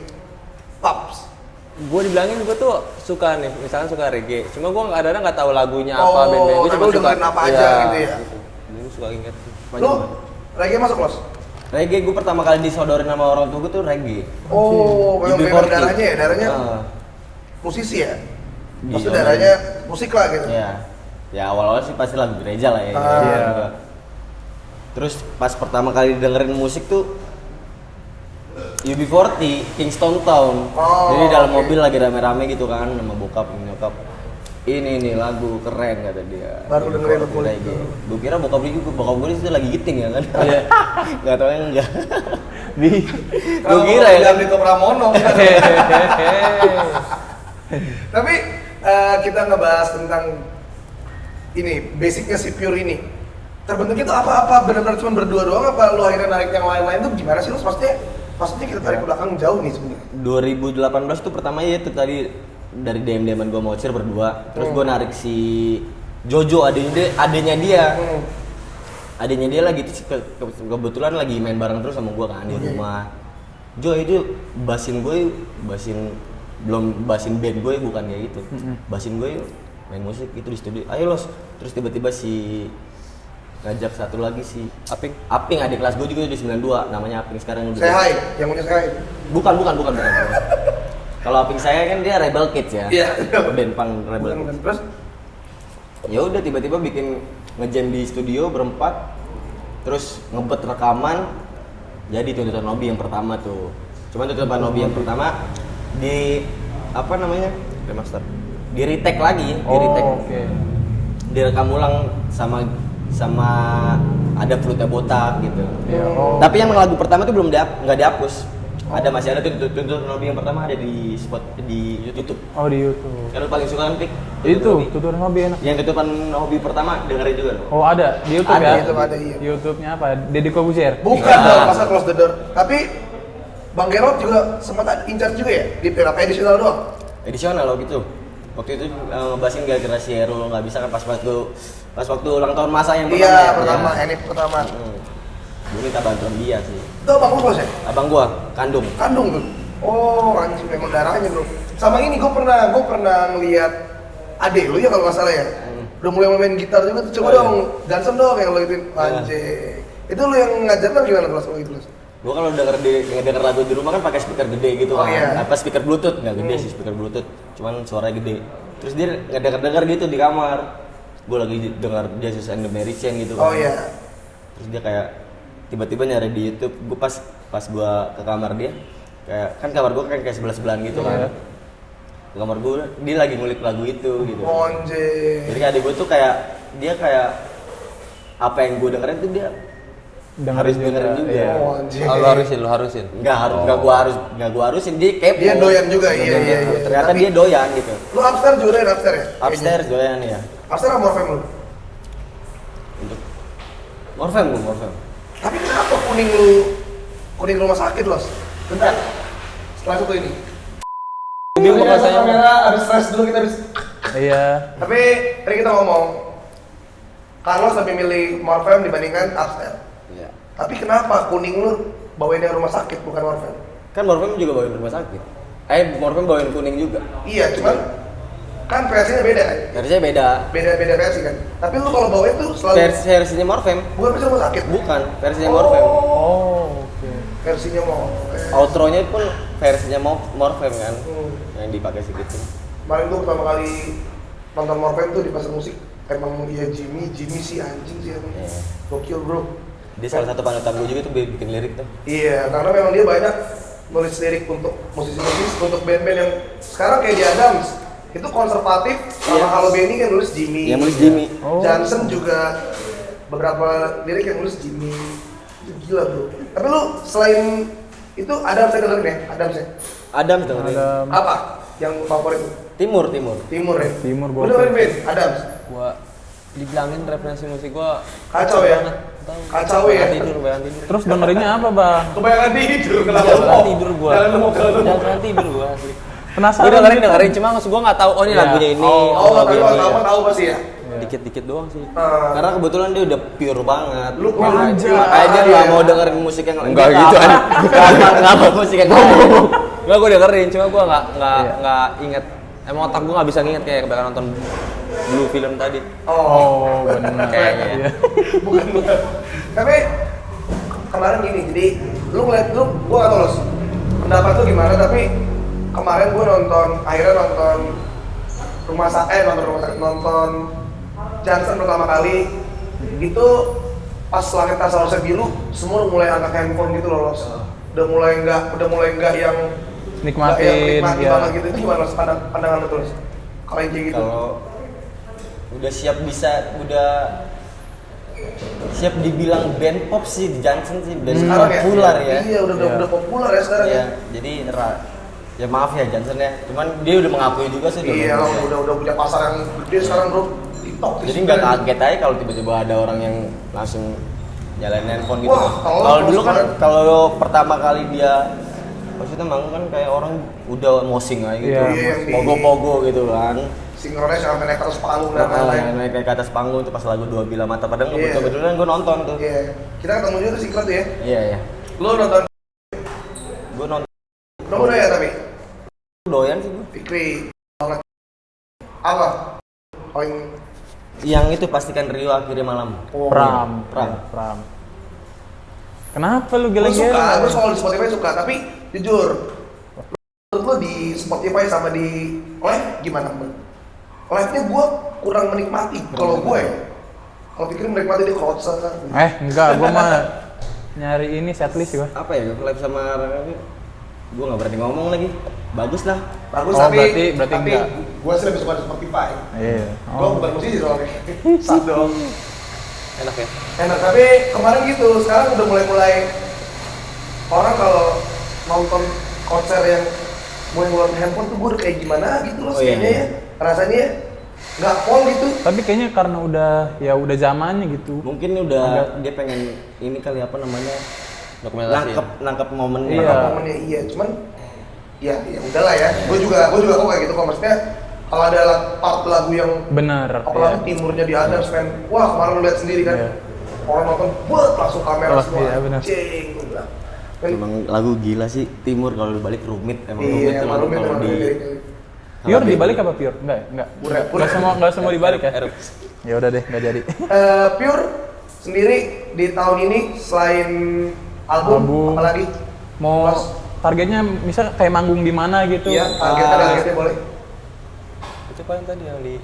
Pops. Gue dibilangin gue tuh suka nih, misalkan suka reggae. Cuma gue kadang-kadang nggak tahu lagunya apa Oh, band-band. Gue tapi cuma lu suka dengerin apa aja gitu ya? Gue suka inget. Lu reggae masuk Los? Reggae gue pertama kali disodorin sama orang tua gue tuh reggae. Oh, memang UB40. darahnya ya? Darahnya Ah, musisi ya? Iya. Maksudnya darahnya musik lah gitu? Iya. Ya awal-awal sih pasti lagu gereja lah ya. Ah. Iya. Terus pas pertama kali dengerin musik tuh UB40, Kingston Town. Oh, Jadi dalam oke. mobil lagi rame-rame gitu kan sama bokap nyokap. Ini nih lagu keren kata dia. Baru dengerin lagu reggae. Gue kira bokap gue itu lagi giting ya kan. Iya. Enggak tahu enggak. Di. Gue kira ya kan. di Pramono. Hehehe. Tapi kita ngebahas tentang ini, basicnya si Pure ini. Terbentuknya itu apa-apa, benar-benar cuma berdua doang apa lu akhirnya narik yang lain-lain tuh gimana sih lu? Maksudnya kita tarik ke belakang jauh nih sebenarnya. 2018 tuh pertama ya itu tadi dari DM-an gue mau Ocir berdua. Terus gue narik si Jojo adenya dia. Adenya dia lagi tuh kebetulan lagi main bareng terus sama gue kan di rumah. Jo itu basin band gue bukan kayak gitu. Basin gue main musik itu di studio. Ayo Los. Terus tiba-tiba si ngajak satu lagi si Aping adik kelas gue juga di 92 namanya Aping sekarang udah. Saya hai, yang punya saya. Bukan. Kalau Aping saya kan dia Rebel Kids ya. Iya. Band punk Rebel Bukan, Kids. terus Ya udah tiba-tiba bikin ngejam di studio berempat. Terus ngebet rekaman. Jadi Tuntutan Lobby yang pertama tuh. Cuman Tuntutan Lobby yang pertama di apa namanya? Remaster. Di retake lagi, di retake. Oh, oke. Direkam ulang sama ada flute botak gitu. Iya. Oh. Tapi yang lagu pertama itu nggak dihapus. Ada masih ada tuh Tuntutan Lobby yang pertama ada di YouTube. Oh di YouTube. Kalau paling suka kan Pik? Itu tuturan hobi enak. Yang Tuntutan Hobi pertama dengerin juga loh. Oh ada di YouTube Ada, ya? YouTube ada, iya. YouTube-nya apa? Deddy Kobusier. bukan Iya. dong, masa close the door. Tapi Bang Gerot juga sempat ada incar juga ya di Pure apa edisional doang? Edisional loh gitu. Waktu itu ngebahasin gara-gara si Hero nggak bisa kan pas waktu ulang tahun masa yang pertama. Iya, ya. pertama, ini pertama. Gue minta bantuan dia sih. Itu abang lu Close ya? Abang gua kandung. Kandung tuh. Oh, anjing memang darahnya bro. Sama ini gue pernah ngeliat adek lu ya kalau nggak salah ya. Udah mulai main gitar juga tuh. Coba Oh, iya. dong, Gansen dong yang lo ituin. Anjing. Itu lu yang ngajar kan gimana kelas lo gitu? Gua kalau denger lagu di rumah kan pakai speaker gede gitu Oh, kan. iya. Apa speaker Bluetooth nggak gede sih speaker Bluetooth. Cuman suaranya gede. Terus dia ngedenger gitu di kamar. Gua lagi denger Jesus and the Mary Chain gitu kan. Oh iya. Terus dia kayak tiba-tiba nyari di YouTube. Gua pas gua ke kamar dia kayak kan kamar gua kan kayak sebelah-sebelahan gitu Iya. kan. Di kamar gua dia lagi ngulik lagu itu gitu. Oh, anjing. Jadi adik gua tuh dia kayak apa yang gua dengerin tuh dia harus dengerin juga. Iya. Oh, anjing. Lu harusin. Nggak gua harusin dia kepo. Dia doyan juga, iya, iya. Ternyata Tapi- dia doyan gitu. Lu upstairs juga ya, upstairs ya? Upstairs doyan ya. Upstairs apa Morfem lu? Untuk Morfem. Tapi kenapa kuning rumah sakit Los? Bentar. Setelah satu ini. bingung Ini rasanya. kamera habis stres dulu kita habis. Iya. Tapi tadi kita ngomong Carlos lebih milih Morfem dibandingkan Upstairs. Iya. Tapi kenapa kuning lu bawain yang rumah sakit bukan Morfem? Kan Morfem juga bawain rumah sakit. Morfem bawain kuning juga. Iya, cuman kan versinya beda kan? Versinya beda. Beda versi kan. Tapi lu kalau bawain tuh selalu Versinya Morfem. bukan versi rumah sakit. Bukan, versinya Morfem. Oh, oke. Versinya Morfem. Outronya pun versinya Morfem kan. Hmm. Yang dipakai segitu. Kemarin gua pertama kali nonton Morfem tuh di pasar musik. Emang iya Jimmy sih anjing sih emang. Iya. Gokil bro. Dia salah satu panutan gue juga tuh bikin lirik tuh. Iya, karena memang dia banyak nulis lirik untuk musisi-musisi, untuk band-band yang sekarang kayak di Adams itu konservatif, sama Iya. Halo Benny kan nulis Jimmy. Yang nulis Jimmy. Oh. Johnson juga beberapa lirik yang nulis Jimmy. Itu gila bro. Tapi lu selain itu Adams saya dengerin ya, Adams ya. Adam tuh. Ada Apa yang favorit? Timur. Timur ya. Timur, Lu dengerin band Adams. Gua dibilangin referensi musik gua Kacau ya? banget. Tahu. Kacau ya? Bayangan tidur. Terus dengerinnya apa, Bang? Kebayangan tidur kenapa? Jangan tidur gua. Jangan nemu kalau Jangan tidur gua asli. Penasaran Gue gitu. dengerin cuma maksud gua nggak tahu oh ini Iya. lagunya ini. Oh, tapi lagu kalau ini. tahu pasti ya. Dikit-dikit doang sih. Karena kebetulan dia udah pure banget. Lu Makanya aja. makanya dia nggak mau dengerin musik yang Enggak gitu, kan. Nggak mau musik yang lain. Enggak gua dengerin cuma gua nggak inget. Emang otak gua nggak bisa nginget kayak kebanyakan nonton Blue film tadi. Oh, benar. Kayaknya. Iya. bukan. Tapi kemarin gini, jadi lu ngeliat gua gak tau Los, pendapat lu gimana, tapi kemarin gua akhirnya nonton nonton Johnson pertama kali itu pas langit tak seharusnya biru, semua udah mulai angkat handphone gitu loh Los. Udah mulai enggak yang Nikmatin, nikmati ya. banget gitu. Itu gimana Los, pandangan lu tuh Los? Kalau yang kayak gitu. Kalau udah siap dibilang band pop sih di Johnson sih udah Sekarang populer ya. Iya, udah populer ya sekarang Iya, ya. jadi ya maaf ya Johnson ya. Cuman dia udah mengakui juga sih Iya, bagus ya. udah punya pasar yang gede sekarang bro. TikTok. Jadi nggak kaget aja kalau tiba-tiba ada orang yang langsung nyalain handphone gitu. Wah, Kalau dulu kan banget. kalau pertama kali dia maksudnya manggung kan kayak orang udah mosing aja gitu. Iya. Iya, Pogo-pogo gitu kan. Sinkronis sampai naik ke atas panggung dan lain-lain. Naik ke atas panggung tuh pas lagu Dua Bila Mata Padang Iya. kebetulan gue nonton tuh. Iya. Kita ketemu juga tuh Sinkron tuh ya. Iya iya. Lu nonton Gue nonton nomor ya tapi doyan sih gue. Fikri banget. Apa? Yang itu pastikan Rio akhirnya malam. Pram. Pram. Pram. Kenapa lu Gue suka, gue gila-gila? soal di Spotify suka, tapi jujur menurut lu di Spotify sama di live gimana menurut? Live-nya gue kurang menikmati kalau gue ya. Kalau pikir menikmati di konser kan. Enggak, gua mah nyari ini setlist gua. Apa ya live sama Rangga? Gue nggak berani ngomong lagi. Bagus lah. Bagus Oh, tapi berarti enggak. gue sih lebih suka di Spotify. Iya. Gue bukan musisi soalnya. Satu. Enak ya. Enak, tapi kemarin gitu, sekarang udah mulai orang kalau nonton konser yang mulai ngeluarin handphone tuh gue udah kayak gimana gitu loh, Oh, iya, kayaknya iya. ya, rasanya ya nggak pol gitu. Tapi kayaknya karena udah zamannya gitu. Mungkin udah dia pengen ini kali apa namanya Dokumentasi. nangkep momen Iya. Momennya iya, cuman ya udahlah ya. Gue juga kok kayak gitu kok, maksudnya kalau ada part lagu yang Bener. apalagi Iya. timurnya di Adams men, wah kemarin lu lihat sendiri kan, Iya. orang nonton buat langsung kamera Oh, semua, iya, benar. cing, gue bilang. Men, Emang lagu gila sih Timur kalau dibalik rumit emang rumit iya, tuh malu men, kalau emang di kayak Pure dibalik apa pure? Enggak ya? Enggak. Pure. Enggak semua dibalik ya? Erup. Ya udah deh, enggak jadi. Pure sendiri di tahun ini selain album. Apalagi? Mau Mas. targetnya misal kayak manggung di mana gitu? Iya, targetnya boleh. Itu paling tadi yang di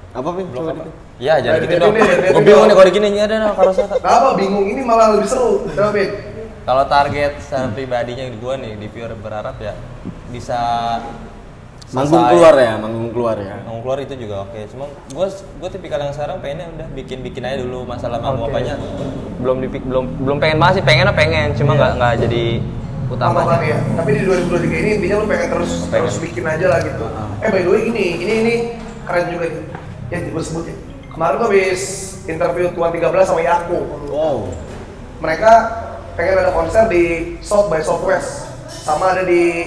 apa Pin? blok Coba apa? dikit. Iya, jangan Biar- gitu biar- dong. biar- biar- Gue biar- bingung nih kalau gini ada nah kalau saya. Gak apa, bingung ini malah lebih seru. Coba Bin. Kalau target secara pribadinya gue nih di Pure berharap ya bisa Manggung selesai. keluar ya, manggung keluar ya. Manggung keluar itu juga oke. Cuma gue tipikal yang sekarang pengennya udah bikin aja dulu masalah manggung Oke. apanya. Belum pengen banget sih, pengen cuma nggak jadi Tambahan utamanya. ya. Tapi di 2023 ini intinya lu pengen terus bikin aja lah gitu. By the way ini keren juga nih. Ya gue sebut ya. Kemarin gue habis interview Tuan 13 sama Yaku. Wow. Mereka pengen ada konser di South by Southwest, sama ada di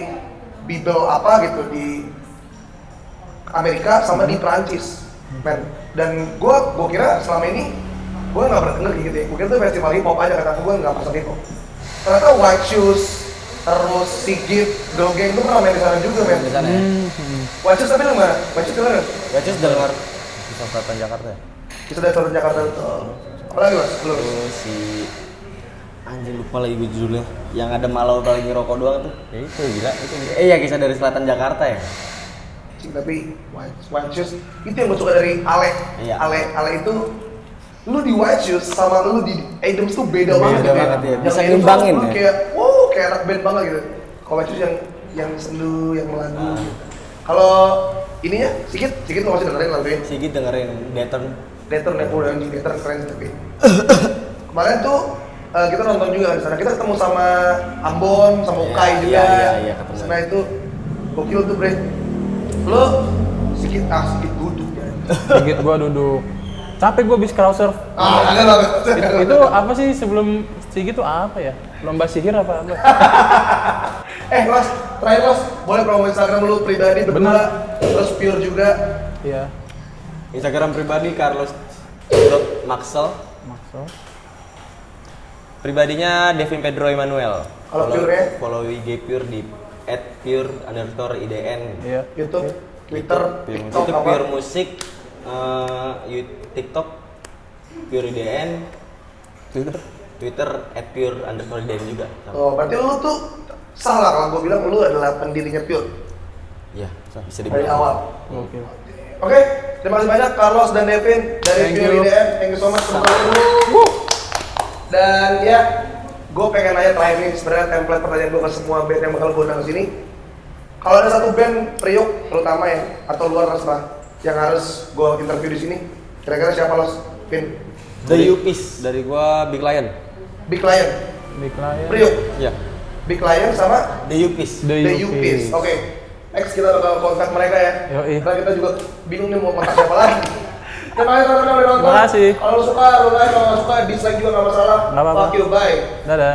Bible apa gitu di Amerika sama di Prancis, men. Dan gue kira selama ini gue nggak pernah denger gitu ya. Gue kira itu festival hip hop aja, kata gue nggak pasang hip hop. Ternyata White Shoes, terus Sigit, Girl Gang itu pernah main di sana juga, men. Di sana ya. White Shoes tapi lu mana? White Shoes dengar? Baca dengar di Selatan Jakarta ya. Kita dari Selatan Jakarta itu. Apalagi mas? Lu? Terus si anjing lupa lagi gue judulnya. Yang ada malau lagi ngerokok doang tuh. Ya itu gila, itu gila. Ya kisah dari Selatan Jakarta ya. Tapi White Shoes itu yang gue suka dari Ale. Iya. Ale itu lu di White Shoes sama lu di Adams tuh beda banget gitu banget ya. Yang Bisa Adams ngimbangin tuh ya. kayak kayak anak band banget gitu. Kalau White Shoes yang sendu, yang melagu. Kalau ininya sedikit lo masih dengerin lagunya. Sigit dengerin Dayton. Dayton yang udah di Dayton keren tapi. Kemarin tuh kita nonton juga di sana. Kita ketemu sama Ambon, sama Ukai juga. Iya, ketemu. Karena itu gokil tuh, Bre. Lo sedikit duduk ya. Sedikit gua duduk. Capek gua bis crowd surf. Enggak lah. Itu apa sih sebelum Sigit tuh apa ya? Lomba sihir apa? Mas, terakhir Mas, boleh promo Instagram lu pribadi berdua, Bener. terus Pure juga. Iya. Instagram pribadi Carlos Maxel. Maksud. Pribadinya Devin Pedro Emmanuel. Kalau Pure-nya? Follow IG Pure di @pure_idn. Iya. YouTube, Twitter, TikTok Itu apa? Pure Musik, TikTok Pure IDN, Twitter @pure_idn juga. Oh, berarti lu tuh salah kalau gua bilang lu adalah pendirinya Pure Iya, bisa dari dibilang. awal. Oke. Oke, terima kasih banyak Carlos dan Devin dari Thank Pure you. IDN. Thank you so much teman dulu. Dan ya, gue pengen nanya terakhir nih sebenarnya template pertanyaan gue ke semua band yang bakal gue undang ke sini. Kalau ada satu band Priok terutama ya atau luar terserah yang harus gue interview di sini, kira-kira siapa Los? Vin? The Yuppies. Dari gua Big Lion. Big Lion, Big Lion. Priok, Iya. Big Lion sama The Yuppies. The The Yuppies. Yuppies. Oke, next kita bakal kontak mereka ya. Yoi. Karena kita juga bingung nih mau kontak siapa lagi. Terima kasih teman-teman udah nonton. Terima kasih. Kalau lu suka, lu like. Kalau nggak suka, dislike juga nggak masalah. Nggak apa-apa. Fuck you, bye. Dadah.